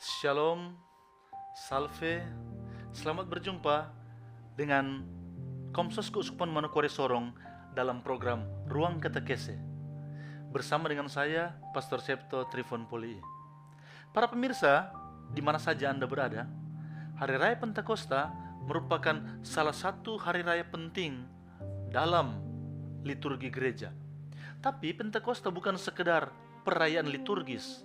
Shalom, Salve, selamat berjumpa dengan Komsos Keuskupan Manokwari Sorong dalam program Ruang Katekese bersama dengan saya, Pastor Septo Trifon Poli. Para pemirsa, di mana saja Anda berada, Hari Raya Pentakosta merupakan salah satu hari raya penting dalam liturgi gereja. Tapi Pentakosta bukan sekedar perayaan liturgis,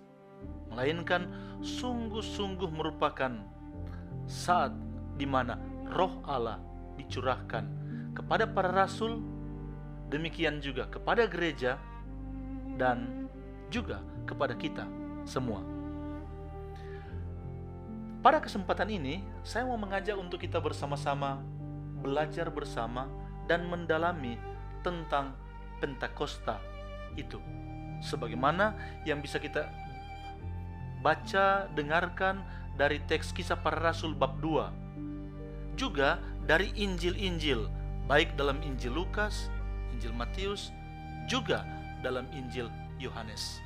melainkan sungguh-sungguh merupakan saat di mana Roh Allah dicurahkan kepada para rasul, demikian juga kepada gereja, dan juga kepada kita semua. Pada kesempatan ini, saya mau mengajak untuk kita bersama-sama belajar bersama dan mendalami tentang Pentakosta itu, sebagaimana yang bisa kita baca, dengarkan dari teks Kisah Para Rasul bab 2, juga dari Injil-Injil, baik dalam Injil Lukas, Injil Matius, juga dalam Injil Yohanes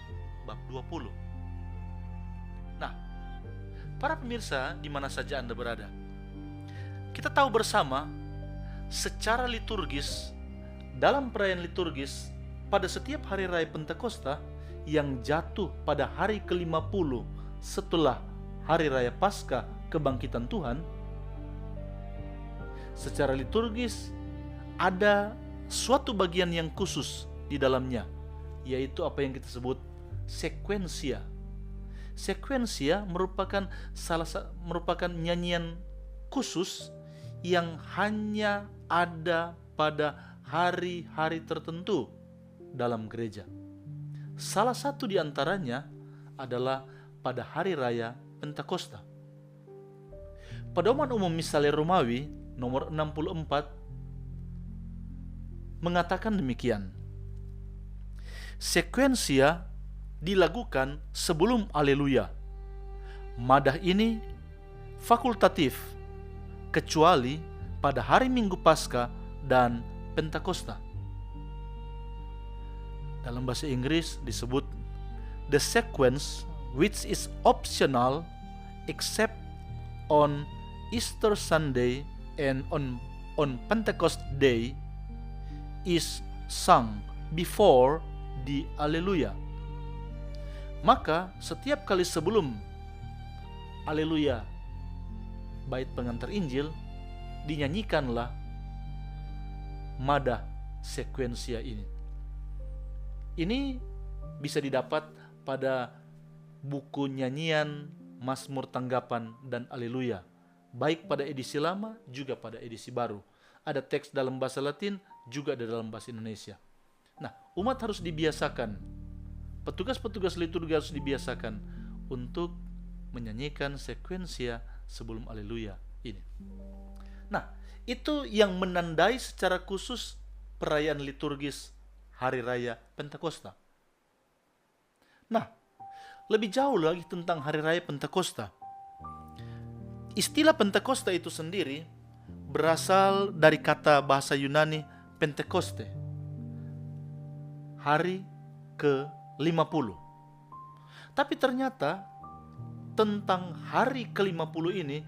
bab 20. Nah, para pemirsa di mana saja Anda berada, kita tahu bersama secara liturgis, dalam perayaan liturgis pada setiap hari raya Pentakosta yang jatuh pada hari ke-50 setelah hari raya Paskah kebangkitan Tuhan, secara liturgis ada suatu bagian yang khusus di dalamnya, yaitu apa yang kita sebut sekuensia. Sekuensia merupakan nyanyian khusus yang hanya ada pada hari-hari tertentu dalam gereja. Salah satu di antaranya adalah pada hari raya Pentakosta. Pedoman umum Misale Romawi nomor 64 mengatakan demikian. Sekuensia dilakukan sebelum Haleluya. Madah ini fakultatif, kecuali pada hari Minggu Paskah dan Pentakosta. Dalam bahasa Inggris disebut the sequence, which is optional except on Easter Sunday and on Pentecost Day, is sung before the Alleluia. Maka setiap kali sebelum Alleluia, bait pengantar Injil, dinyanyikanlah madah sekuensia ini. Ini bisa didapat pada buku nyanyian, Mazmur Tanggapan, dan Haleluya, baik pada edisi lama juga pada edisi baru. Ada teks dalam bahasa Latin, juga ada dalam bahasa Indonesia. Nah, umat harus dibiasakan, petugas-petugas liturgi harus dibiasakan untuk menyanyikan sekuensia sebelum Haleluya ini. Nah, itu yang menandai secara khusus perayaan liturgis Hari Raya Pentakosta. Nah, lebih jauh lagi tentang Hari Raya Pentakosta. Istilah Pentakosta itu sendiri berasal dari kata bahasa Yunani Pentekoste, hari ke-50. Tapi ternyata tentang hari ke-50 ini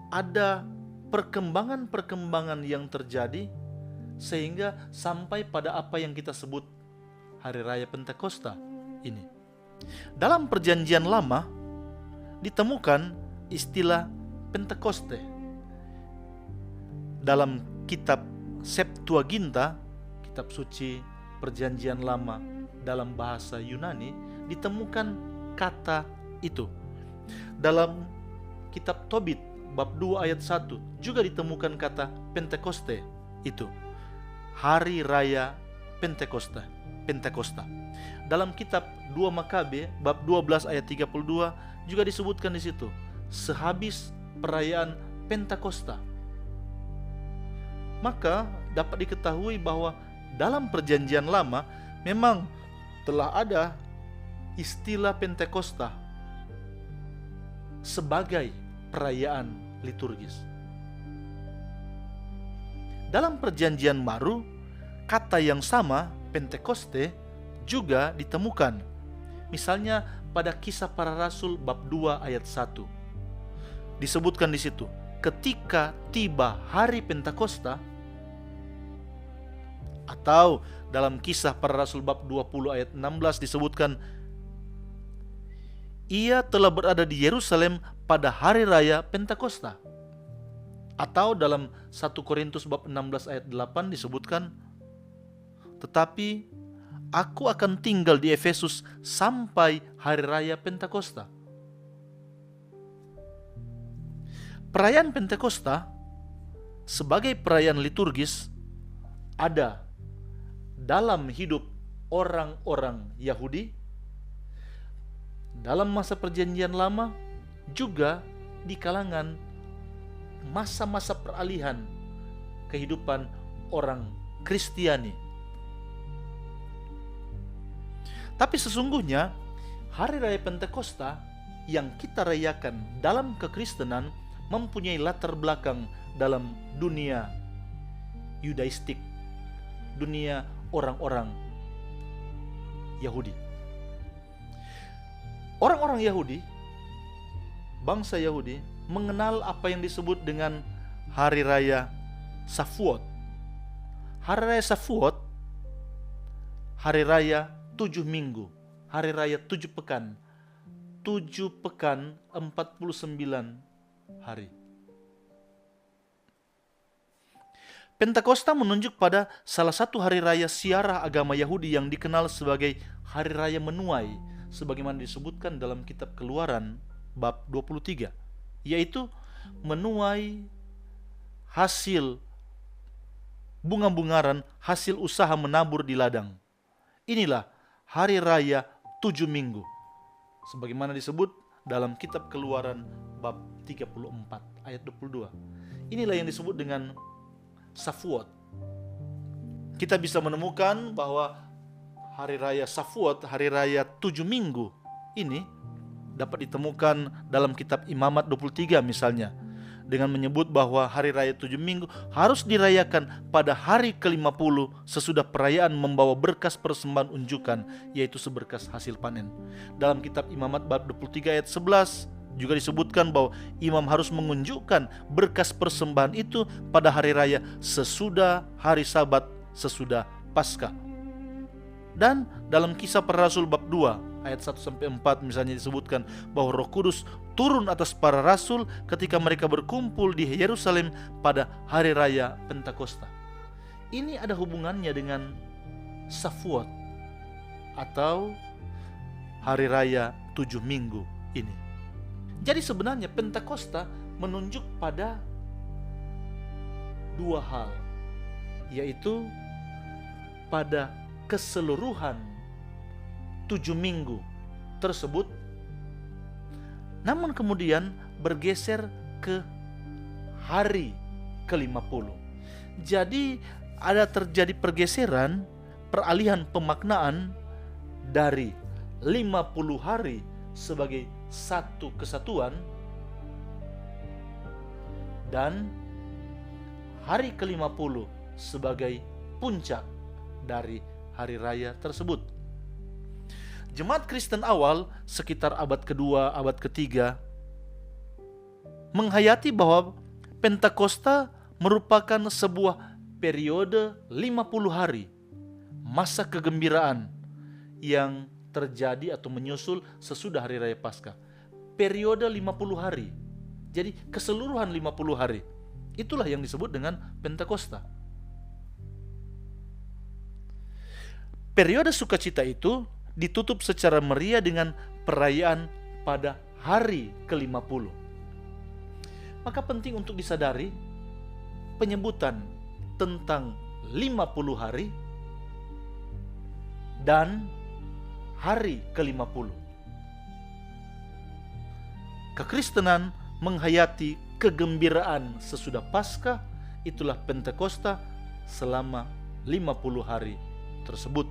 ada perkembangan-perkembangan yang terjadi sehingga sampai pada apa yang kita sebut Hari Raya Pentakosta ini. Dalam Perjanjian Lama ditemukan istilah Pentekoste. Dalam kitab Septuaginta, kitab suci Perjanjian Lama dalam bahasa Yunani, ditemukan kata itu. Dalam kitab Tobit bab 2 ayat 1 juga ditemukan kata Pentekoste itu. Hari Raya Pentakosta. Dalam kitab 2 Makabe bab 12 ayat 32 juga disebutkan di situ, sehabis perayaan Pentakosta. Maka dapat diketahui bahwa dalam Perjanjian Lama memang telah ada istilah Pentakosta sebagai perayaan liturgis. Dalam Perjanjian Baru, kata yang sama, Pentekoste, juga ditemukan Misalnya pada Kisah Para Rasul bab 2 ayat 1. Disebutkan di situ, ketika tiba hari Pentakosta, atau dalam Kisah Para Rasul bab 20 ayat 16 disebutkan, ia telah berada di Yerusalem pada hari raya Pentakosta. Atau dalam 1 Korintus bab 16 ayat 8 disebutkan, tetapi aku akan tinggal di Efesus sampai hari raya Pentakosta. Perayaan Pentakosta sebagai perayaan liturgis ada dalam hidup orang-orang Yahudi, dalam masa Perjanjian Lama, juga di kalangan masa-masa peralihan kehidupan orang Kristiani. Tapi sesungguhnya hari raya Pentakosta yang kita rayakan dalam kekristenan mempunyai latar belakang dalam dunia Yudaistik, dunia orang-orang Yahudi. Orang-orang Yahudi, bangsa Yahudi, mengenal apa yang disebut dengan hari raya Shavuot. Hari raya Shavuot, hari raya 7 minggu, hari raya 7 pekan, 7 pekan 49 hari. Pentakosta menunjuk pada salah satu hari raya siarah agama Yahudi yang dikenal sebagai hari raya menuai, sebagaimana disebutkan dalam kitab Keluaran bab 23, yaitu menuai hasil bunga-bungaran, hasil usaha menabur di ladang. Inilah hari raya 7 minggu, sebagaimana disebut dalam kitab Keluaran bab 34 ayat 22. Inilah yang disebut dengan Shavuot. Kita bisa menemukan bahwa hari raya Shavuot, hari raya 7 minggu ini dapat ditemukan dalam kitab Imamat 23 misalnya, dengan menyebut bahwa hari raya 7 minggu harus dirayakan pada hari ke-50 sesudah perayaan membawa berkas persembahan unjukan, yaitu seberkas hasil panen. Dalam kitab Imamat bab 23 ayat 11 juga disebutkan bahwa imam harus menunjukkan berkas persembahan itu pada hari raya sesudah hari Sabat, sesudah Paskah. Dan dalam Kisah Para Rasul bab 2 ayat 1-4 misalnya disebutkan bahwa Roh Kudus turun atas para rasul ketika mereka berkumpul di Yerusalem pada hari raya Pentakosta. Ini ada hubungannya dengan Shavuot atau hari raya 7 minggu ini. Jadi sebenarnya Pentakosta menunjuk pada dua hal, yaitu pada keseluruhan 7 minggu tersebut, namun kemudian bergeser ke hari ke-50. Jadi ada terjadi pergeseran, peralihan pemaknaan dari 50 hari sebagai satu kesatuan dan hari ke-50 sebagai puncak dari hari raya tersebut. Jemaat Kristen awal sekitar abad kedua, abad ketiga menghayati bahwa Pentakosta merupakan sebuah periode 50 hari, masa kegembiraan yang terjadi atau menyusul sesudah hari raya Paskah. Periode 50 hari. Jadi keseluruhan 50 hari. Itulah yang disebut dengan Pentakosta. Periode sukacita itu ditutup secara meriah dengan perayaan pada hari ke-50. Maka penting untuk disadari penyebutan tentang 50 hari dan hari ke-50. Kekristenan menghayati kegembiraan sesudah Paskah, itulah Pentakosta selama 50 hari tersebut.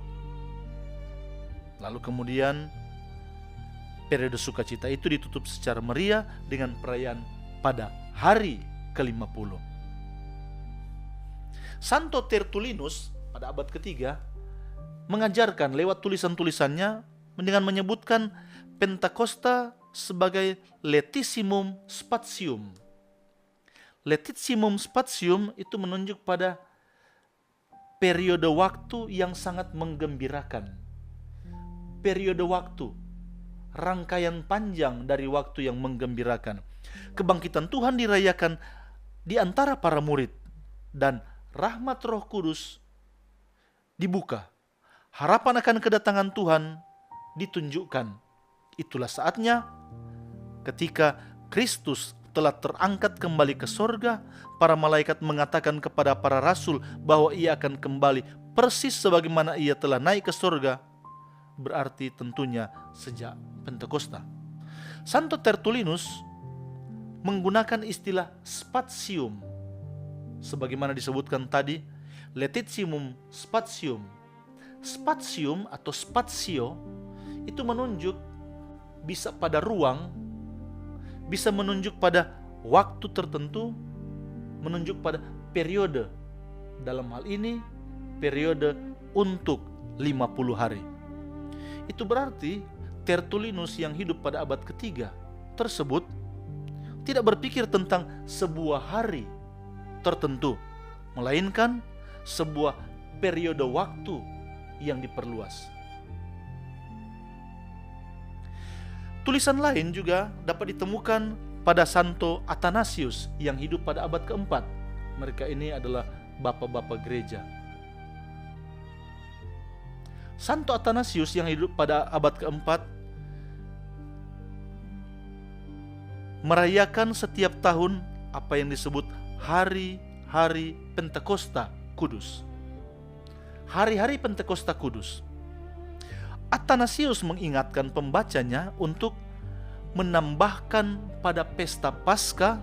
Lalu kemudian periode sukacita itu ditutup secara meriah dengan perayaan pada hari ke-50. Santo Tertullinus pada abad ketiga mengajarkan lewat tulisan-tulisannya dengan menyebutkan Pentakosta sebagai Letissimum Spatium. Letissimum Spatium itu menunjuk pada periode waktu yang sangat menggembirakan. Periode waktu, rangkaian panjang dari waktu yang menggembirakan. Kebangkitan Tuhan dirayakan di antara para murid, dan rahmat Roh Kudus dibuka. Harapan akan kedatangan Tuhan ditunjukkan. Itulah saatnya ketika Kristus telah terangkat kembali ke sorga, para malaikat mengatakan kepada para rasul bahwa ia akan kembali persis sebagaimana ia telah naik ke sorga, berarti tentunya sejak Pentakosta. Santo Tertullinus menggunakan istilah spatium, sebagaimana disebutkan tadi, Letissimum Spatium. Spatium atau spatio itu menunjuk bisa pada ruang, bisa menunjuk pada waktu tertentu, menunjuk pada periode. Dalam hal ini, periode untuk 50 hari. Itu berarti Tertullinus yang hidup pada abad ketiga tersebut tidak berpikir tentang sebuah hari tertentu, melainkan sebuah periode waktu yang diperluas. Tulisan lain juga dapat ditemukan pada Santo Athanasius yang hidup pada abad keempat. Mereka ini adalah bapak-bapak gereja. Santo Athanasius yang hidup pada abad keempat merayakan setiap tahun apa yang disebut hari-hari Pentakosta Kudus. Hari-hari Pentakosta Kudus. Athanasius mengingatkan pembacanya untuk menambahkan pada pesta Paskah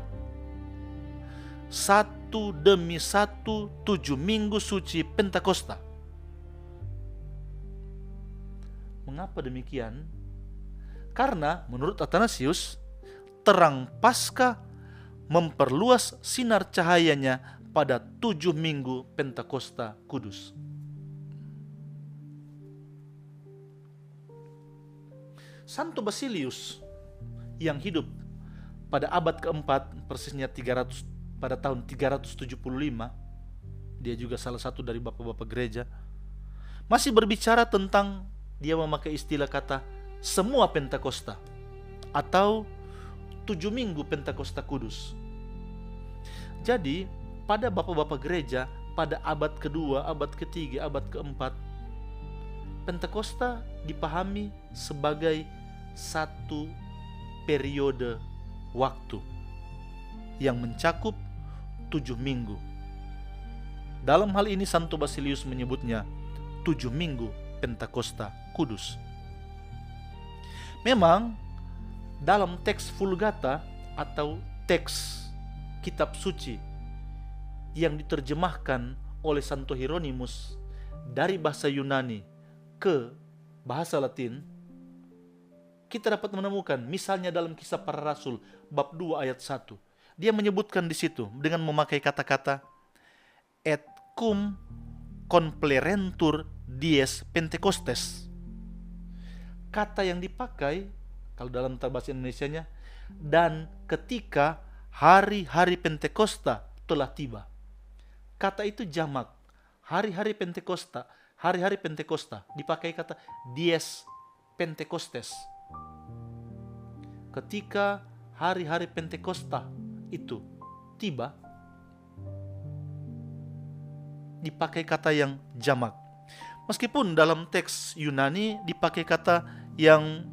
satu demi satu 7 minggu suci Pentakosta. Mengapa demikian? Karena menurut Athanasius, terang Paskah memperluas sinar cahayanya pada 7 minggu Pentakosta Kudus. Santo Basilius yang hidup pada abad keempat, persisnya pada tahun 375, dia juga salah satu dari bapak-bapak gereja, masih berbicara tentang, dia memakai istilah kata semua Pentakosta atau 7 minggu Pentakosta Kudus. Jadi pada bapak-bapak gereja pada abad kedua, abad ketiga, abad keempat, Pentakosta dipahami sebagai satu periode waktu yang mencakup 7 minggu. Dalam hal ini Santo Basilius menyebutnya 7 minggu Pentakosta Kudus. Memang dalam teks Vulgata atau teks kitab suci yang diterjemahkan oleh Santo Hieronymus dari bahasa Yunani ke bahasa Latin, kita dapat menemukan misalnya dalam Kisah Para Rasul bab 2 ayat 1. Dia menyebutkan di situ dengan memakai kata-kata et cum complerentur dies Pentecostes. Kata yang dipakai kalau dalam bahasa Indonesianya, dan ketika hari-hari Pentakosta telah tiba. Kata itu jamak. Hari-hari Pentakosta, hari-hari Pentakosta dipakai kata dies Pentecostes. Ketika hari-hari Pentakosta itu tiba, dipakai kata yang jamak. Meskipun dalam teks Yunani dipakai kata yang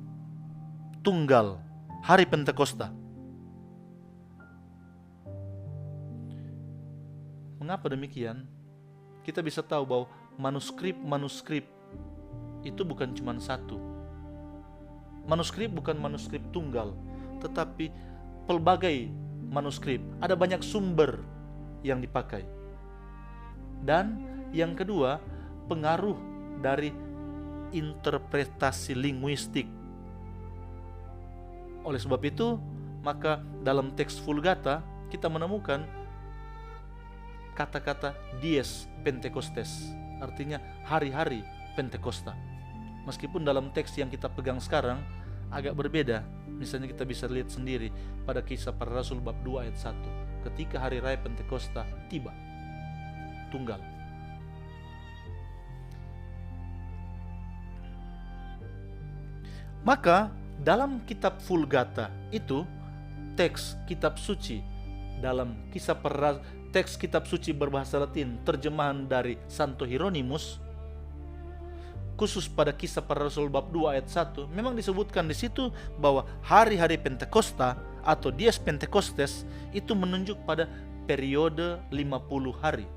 tunggal, hari Pentakosta. Mengapa demikian? Kita bisa tahu bahwa manuskrip itu bukan cuma satu. Manuskrip bukan manuskrip tunggal, tetapi pelbagai manuskrip. Ada banyak sumber yang dipakai. Dan yang kedua, pengaruh dari interpretasi linguistik. Oleh sebab itu, maka dalam teks Vulgata kita menemukan kata-kata dies Pentecostes, artinya hari-hari Pentakosta. Meskipun dalam teks yang kita pegang sekarang agak berbeda. Misalnya kita bisa lihat sendiri pada Kisah Para Rasul bab 2 ayat 1. Ketika hari raya Pentakosta tiba, tunggal. Maka dalam kitab Vulgata itu teks kitab suci dalam Kisah Para Rasul, teks kitab suci berbahasa Latin terjemahan dari Santo Hieronymus, khusus pada Kisah Para Rasul bab 2 ayat 1 memang disebutkan di situ bahwa hari-hari Pentakosta atau Dies Pentecostes itu menunjuk pada periode 50 hari.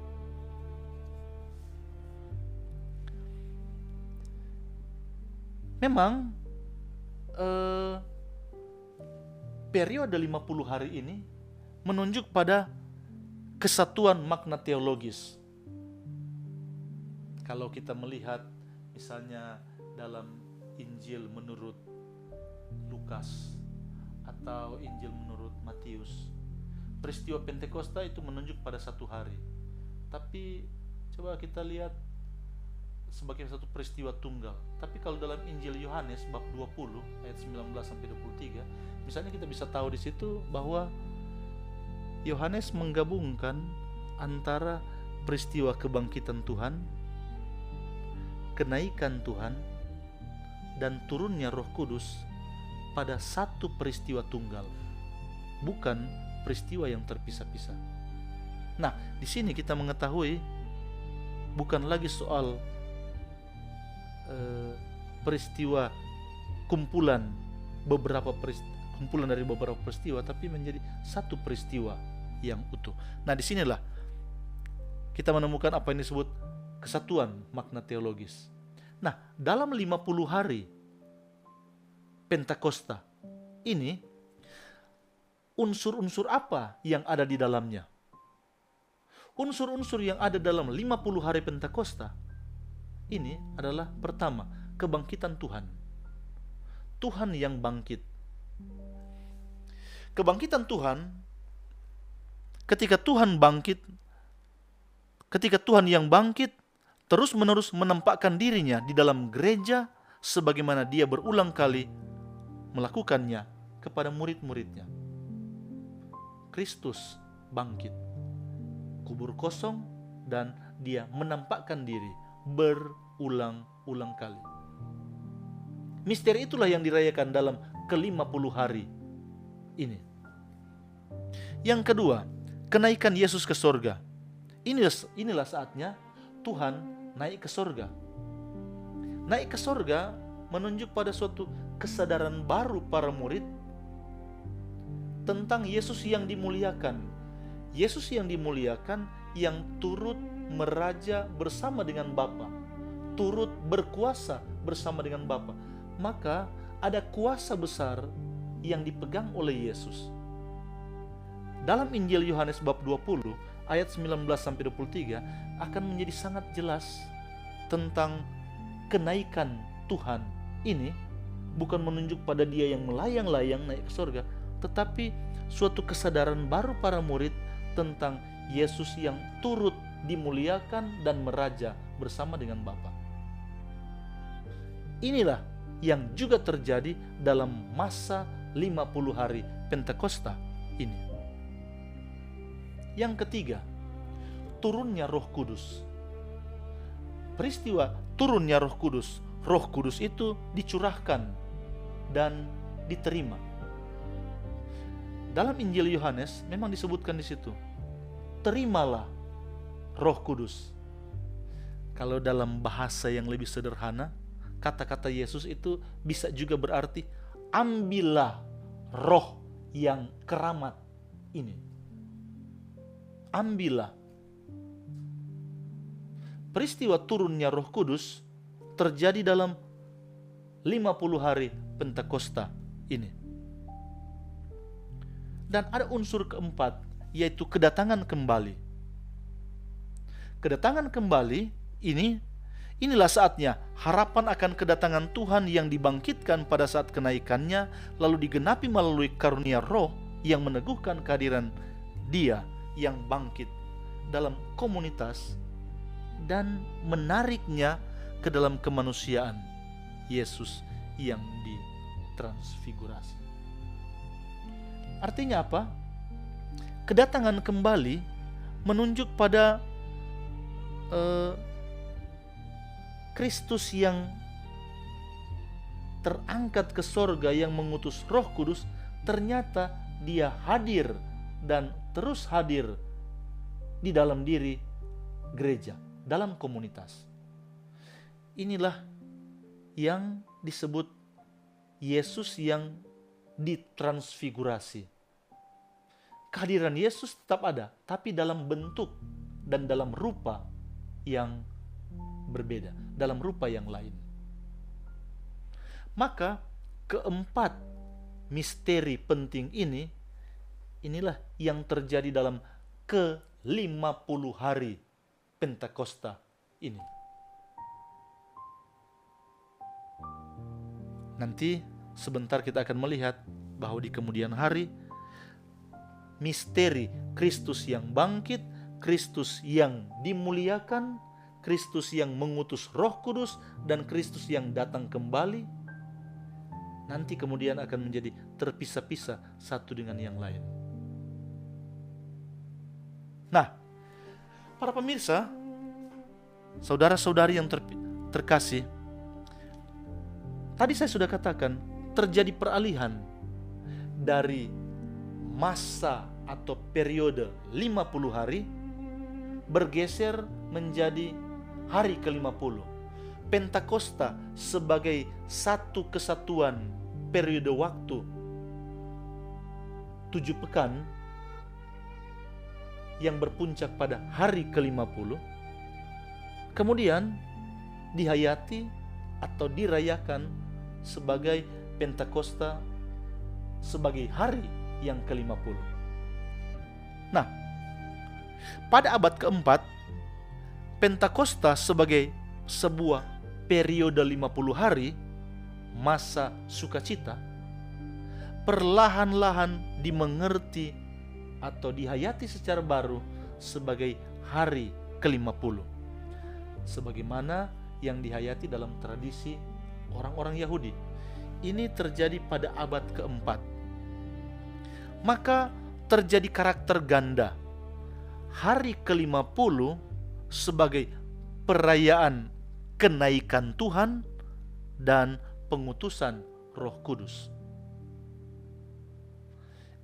Memang periode 50 hari ini menunjuk pada kesatuan makna teologis. Kalau kita melihat misalnya dalam Injil menurut Lukas atau Injil menurut Matius, peristiwa Pentakosta itu menunjuk pada satu hari. Tapi coba kita lihat sebagai satu peristiwa tunggal. Tapi kalau dalam Injil Yohanes bab 20 ayat 19 sampai 23, misalnya kita bisa tahu di situ bahwa Yohanes menggabungkan antara peristiwa kebangkitan Tuhan, kenaikan Tuhan, dan turunnya Roh Kudus pada satu peristiwa tunggal, bukan peristiwa yang terpisah-pisah. Nah, di sini kita mengetahui bukan lagi soal peristiwa kumpulan dari beberapa peristiwa, tapi menjadi satu peristiwa yang utuh. Nah, disinilah kita menemukan apa yang disebut kesatuan makna teologis. Nah, dalam 50 hari Pentakosta ini, unsur-unsur apa yang ada di dalamnya? Unsur-unsur yang ada dalam 50 hari Pentakosta ini adalah pertama, kebangkitan Tuhan. Tuhan yang bangkit. Kebangkitan Tuhan, ketika Tuhan yang bangkit terus-menerus menampakkan dirinya di dalam gereja sebagaimana dia berulang kali melakukannya kepada murid-muridnya. Kristus bangkit, kubur kosong, dan dia menampakkan diri berulang-ulang kali. Misteri itulah yang dirayakan dalam ke-50 hari ini. Yang kedua, kenaikan Yesus ke sorga. Inilah saatnya Tuhan naik ke sorga. Naik ke sorga menunjuk pada suatu kesadaran baru para murid tentang Yesus yang dimuliakan. Yesus yang dimuliakan yang turut meraja bersama dengan Bapa, turut berkuasa bersama dengan Bapa. Maka ada kuasa besar yang dipegang oleh Yesus. Dalam Injil Yohanes bab 20 ayat 19 sampai 23 akan menjadi sangat jelas tentang kenaikan Tuhan ini, bukan menunjuk pada dia yang melayang-layang naik ke surga, tetapi suatu kesadaran baru para murid tentang Yesus yang turut dimuliakan dan meraja bersama dengan Bapa. Inilah yang juga terjadi dalam masa 50 hari Pentakosta ini. Yang ketiga, turunnya Roh Kudus. Peristiwa turunnya Roh Kudus itu dicurahkan dan diterima. Dalam Injil Yohanes memang disebutkan di situ, terimalah Roh Kudus. Kalau dalam bahasa yang lebih sederhana, kata-kata Yesus itu bisa juga berarti ambillah roh yang keramat ini. Ambillah. Peristiwa turunnya Roh Kudus terjadi dalam 50 hari Pentakosta ini. Dan ada unsur keempat, yaitu kedatangan kembali. Kedatangan kembali inilah saatnya harapan akan kedatangan Tuhan yang dibangkitkan pada saat kenaikannya, lalu digenapi melalui karunia Roh yang meneguhkan kehadiran Dia yang bangkit dalam komunitas dan menariknya ke dalam kemanusiaan Yesus yang ditransfigurasi. Artinya apa? Kedatangan kembali menunjuk pada Kristus yang terangkat ke sorga, yang mengutus Roh Kudus, ternyata dia hadir dan terus hadir di dalam diri gereja, dalam komunitas. Inilah yang disebut Yesus yang ditransfigurasi. Kehadiran Yesus tetap ada, tapi dalam bentuk dan dalam rupa yang berbeda, dalam rupa yang lain. Maka keempat misteri penting ini, inilah yang terjadi dalam ke-50 hari Pentakosta ini. Nanti sebentar kita akan melihat bahwa di kemudian hari, misteri Kristus yang bangkit, Kristus yang dimuliakan, Kristus yang mengutus Roh Kudus, dan Kristus yang datang kembali, nanti kemudian akan menjadi terpisah-pisah satu dengan yang lain. Nah, para pemirsa, saudara-saudari yang terkasih, tadi saya sudah katakan terjadi peralihan dari masa atau periode 50 hari bergeser menjadi hari ke-50. Pentakosta sebagai satu kesatuan periode waktu 7 pekan yang berpuncak pada hari ke-50, kemudian dihayati atau dirayakan sebagai Pentakosta sebagai hari yang ke-50. Nah, pada abad keempat, Pentakosta sebagai sebuah periode 50 hari, masa sukacita, perlahan-lahan dimengerti atau dihayati secara baru sebagai hari ke-50. Sebagaimana yang dihayati dalam tradisi orang-orang Yahudi. Ini terjadi pada abad keempat. Maka terjadi karakter ganda. Hari ke-50 sebagai perayaan kenaikan Tuhan dan pengutusan Roh Kudus.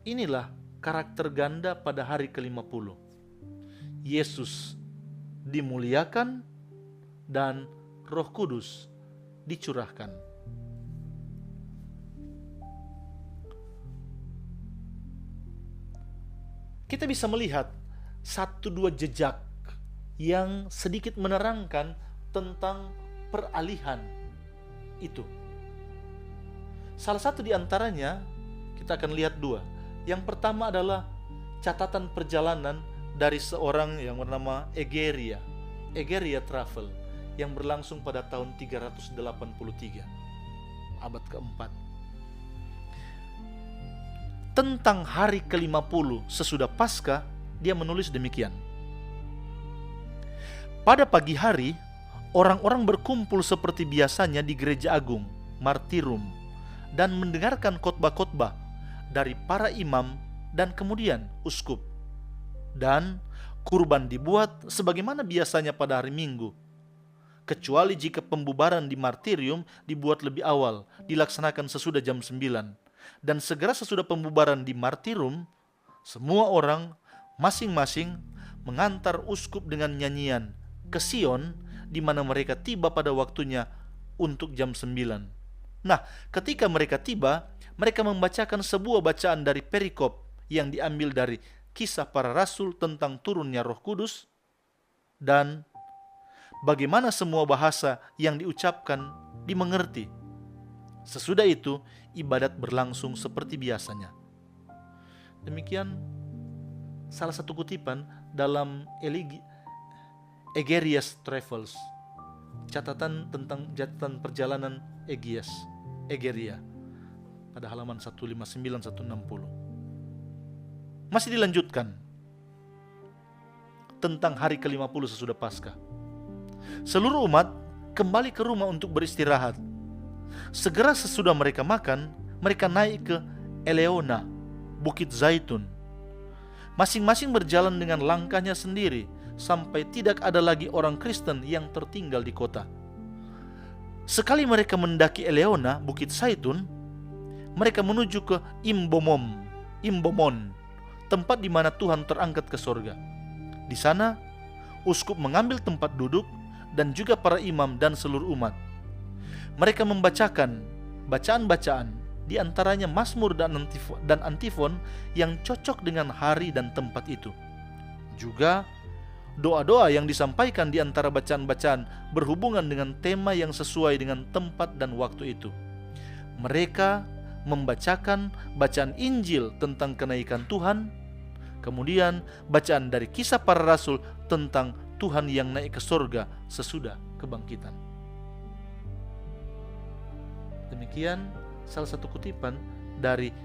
Inilah karakter ganda pada hari ke-50. Yesus dimuliakan dan Roh Kudus dicurahkan. Kita bisa melihat 1-2 jejak yang sedikit menerangkan tentang peralihan itu. Salah satu di antaranya kita akan lihat 2. Yang pertama adalah catatan perjalanan dari seorang yang bernama Egeria Travel, yang berlangsung pada tahun 383, abad keempat. Tentang hari ke-50 sesudah Paskah, dia menulis demikian. Pada pagi hari, orang-orang berkumpul seperti biasanya di gereja agung, Martirum, dan mendengarkan khotbah-khotbah dari para imam dan kemudian uskup. Dan kurban dibuat sebagaimana biasanya pada hari Minggu, kecuali jika pembubaran di Martirium dibuat lebih awal, dilaksanakan sesudah jam 9. Dan segera sesudah pembubaran di Martirum, semua orang masing-masing mengantar uskup dengan nyanyian ke Sion, di mana mereka tiba pada waktunya untuk jam 9. Nah, ketika mereka tiba, mereka membacakan sebuah bacaan dari perikop yang diambil dari Kisah Para Rasul tentang turunnya Roh Kudus, dan bagaimana semua bahasa yang diucapkan dimengerti. Sesudah itu, ibadat berlangsung seperti biasanya. Demikian salah satu kutipan dalam Egerias Travels, catatan perjalanan Egeria pada halaman 159-160. Masih dilanjutkan tentang hari ke-50 sesudah Paskah. Seluruh umat kembali ke rumah untuk beristirahat. Segera sesudah mereka makan, mereka naik ke Eleona, Bukit Zaitun. Masing-masing berjalan dengan langkahnya sendiri, sampai tidak ada lagi orang Kristen yang tertinggal di kota. Sekali mereka mendaki Eleona, Bukit Zaitun, mereka menuju ke Imbomon, tempat di mana Tuhan terangkat ke sorga. Di sana, uskup mengambil tempat duduk dan juga para imam dan seluruh umat. Mereka membacakan bacaan-bacaan, di antaranya Mazmur dan antifon yang cocok dengan hari dan tempat itu. Juga doa-doa yang disampaikan di antara bacaan-bacaan berhubungan dengan tema yang sesuai dengan tempat dan waktu itu. Mereka membacakan bacaan Injil tentang kenaikan Tuhan, kemudian bacaan dari Kisah Para Rasul tentang Tuhan yang naik ke surga sesudah kebangkitan. Demikian salah satu kutipan dari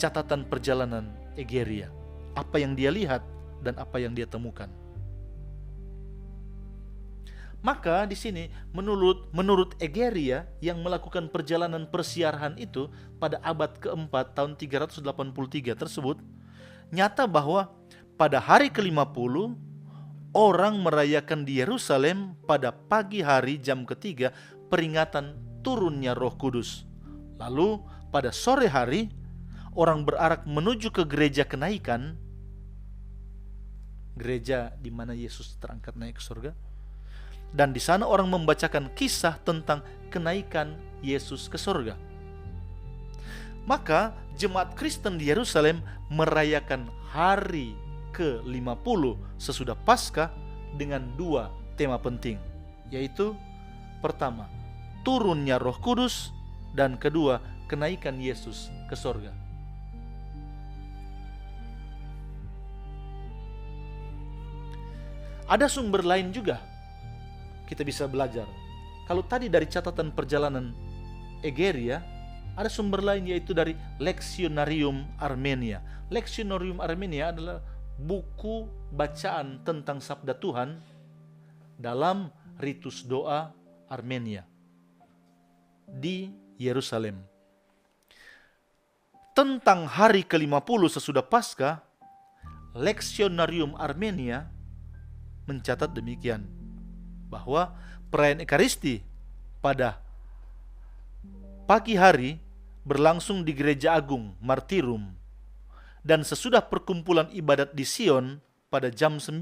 catatan perjalanan Egeria. Apa yang dia lihat dan apa yang dia temukan. Maka di sini menurut Egeria yang melakukan perjalanan persiarahan itu pada abad keempat tahun 383 tersebut, nyata bahwa pada hari ke-50 orang merayakan di Yerusalem pada pagi hari jam ketiga peringatan turunnya Roh Kudus. Lalu pada sore hari orang berarak menuju ke gereja kenaikan, gereja di mana Yesus terangkat naik ke surga. Dan di sana orang membacakan kisah tentang kenaikan Yesus ke surga. Maka jemaat Kristen di Yerusalem merayakan hari ke-50 sesudah Paskah dengan dua tema penting, yaitu pertama, turunnya Roh Kudus, dan kedua, kenaikan Yesus ke surga. Ada sumber lain juga kita bisa belajar. Kalau tadi dari catatan perjalanan Egeria, ada sumber lain yaitu dari Lectionarium Armenia. Lectionarium Armenia adalah buku bacaan tentang sabda Tuhan dalam ritus doa Armenia di Yerusalem. Tentang hari ke-50 sesudah Paskah, Lectionarium Armenia mencatat demikian, bahwa perayaan Ekaristi pada pagi hari berlangsung di Gereja Agung Martyrum, dan sesudah perkumpulan ibadat di Sion pada jam 9,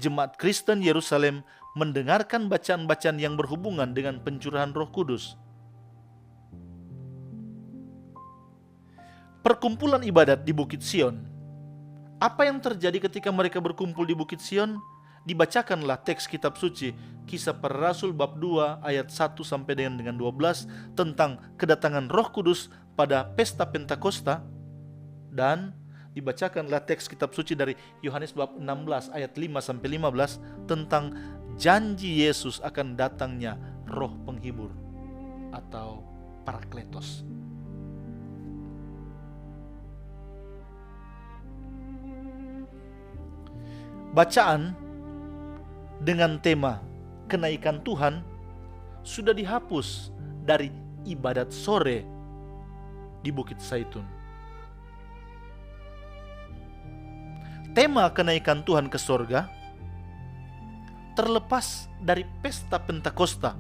jemaat Kristen Yerusalem mendengarkan bacaan-bacaan yang berhubungan dengan pencurahan Roh Kudus. Perkumpulan ibadat di Bukit Sion. Apa yang terjadi ketika mereka berkumpul di Bukit Sion? Dibacakanlah teks kitab suci Kisah Para Rasul bab 2 ayat 1 sampai dengan 12 tentang kedatangan Roh Kudus pada pesta Pentakosta, dan dibacakanlah teks kitab suci dari Yohanes bab 16 ayat 5 sampai 15 tentang janji Yesus akan datangnya Roh Penghibur atau Parakletos. Bacaan dengan tema kenaikan Tuhan sudah dihapus dari ibadat sore di Bukit Zaitun. Tema kenaikan Tuhan ke sorga terlepas dari pesta Pentakosta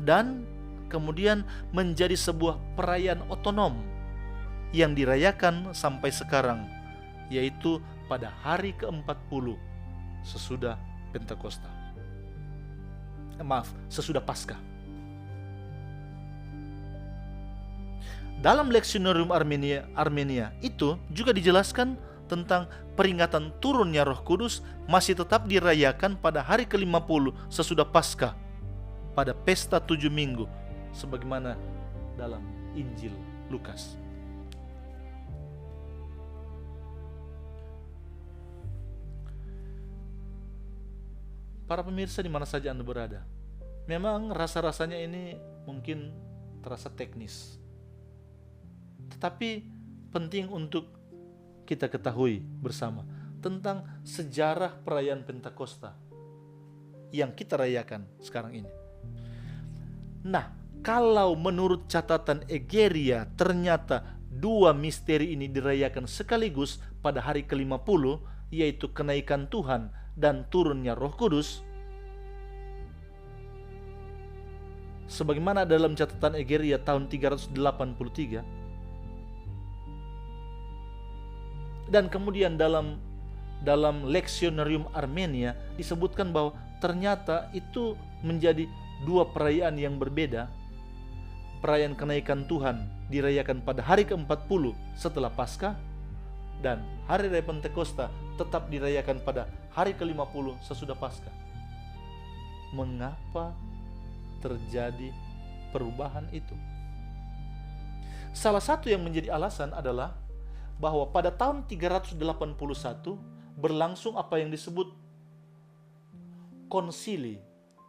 dan kemudian menjadi sebuah perayaan otonom yang dirayakan sampai sekarang, yaitu pada hari ke-40 sesudah Pentakosta. Sesudah Paskah. Dalam Lectionarium Armenia itu juga dijelaskan tentang peringatan turunnya Roh Kudus masih tetap dirayakan pada hari ke-50 sesudah Paskah, pada pesta 7 minggu, sebagaimana dalam Injil Lukas. Para pemirsa di mana saja Anda berada, memang rasa-rasanya ini mungkin terasa teknis, tetapi penting untuk kita ketahui bersama tentang sejarah perayaan Pentakosta yang kita rayakan sekarang ini. Nah, Kalau menurut catatan Egeria ternyata dua misteri ini dirayakan sekaligus pada hari ke-50, yaitu kenaikan Tuhan dan turunnya Roh Kudus, sebagaimana dalam catatan Egeria tahun 383, dan kemudian dalam Lectionarium Armenia disebutkan bahwa ternyata itu menjadi dua perayaan yang berbeda. Perayaan kenaikan Tuhan dirayakan pada hari ke-40 setelah Paskah, dan hari raya Pentakosta tetap dirayakan pada hari ke-50 sesudah Paskah. Mengapa terjadi perubahan itu? Salah satu yang menjadi alasan adalah bahwa pada tahun 381 berlangsung apa yang disebut Konsili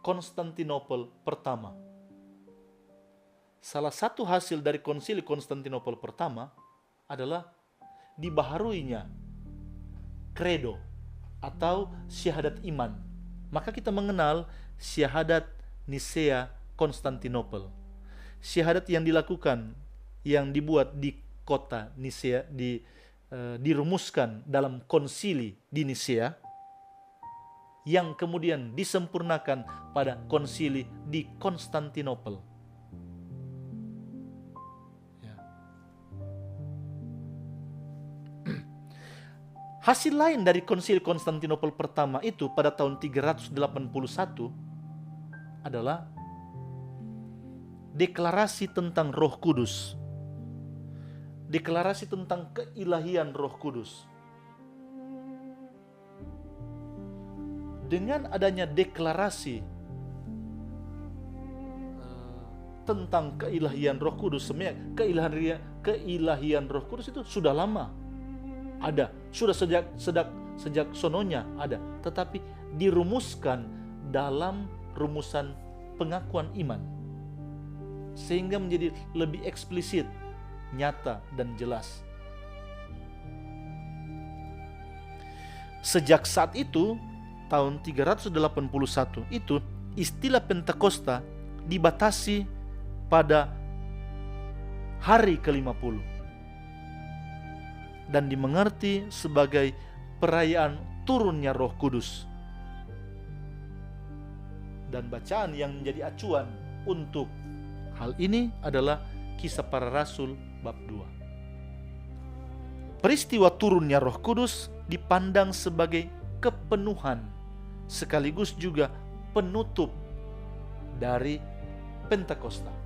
Konstantinopel pertama. Salah satu hasil dari Konsili Konstantinopel pertama adalah dibaharuinya kredo atau syahadat iman. Maka kita mengenal syahadat Nisea Konstantinopel. Syahadat yang dilakukan, yang dibuat di kota Nisea, dirumuskan dalam konsili di Nisea, yang kemudian disempurnakan pada konsili di Konstantinopel. Hasil lain dari konsili Konstantinopel pertama itu pada tahun 381 adalah deklarasi tentang Roh Kudus. Deklarasi tentang keilahian Roh Kudus. Dengan adanya deklarasi tentang keilahian Roh Kudus, sebenarnya keilahian Roh Kudus itu sudah lama ada, sudah sejak sononya ada, tetapi dirumuskan dalam rumusan pengakuan iman sehingga menjadi lebih eksplisit, nyata dan jelas. Sejak saat itu, tahun 381 itu, istilah Pentakosta dibatasi pada hari ke-50 dan dimengerti sebagai perayaan turunnya Roh Kudus. Dan bacaan yang menjadi acuan untuk hal ini adalah Kisah Para Rasul bab 2. Peristiwa turunnya Roh Kudus dipandang sebagai kepenuhan sekaligus juga penutup dari Pentakosta.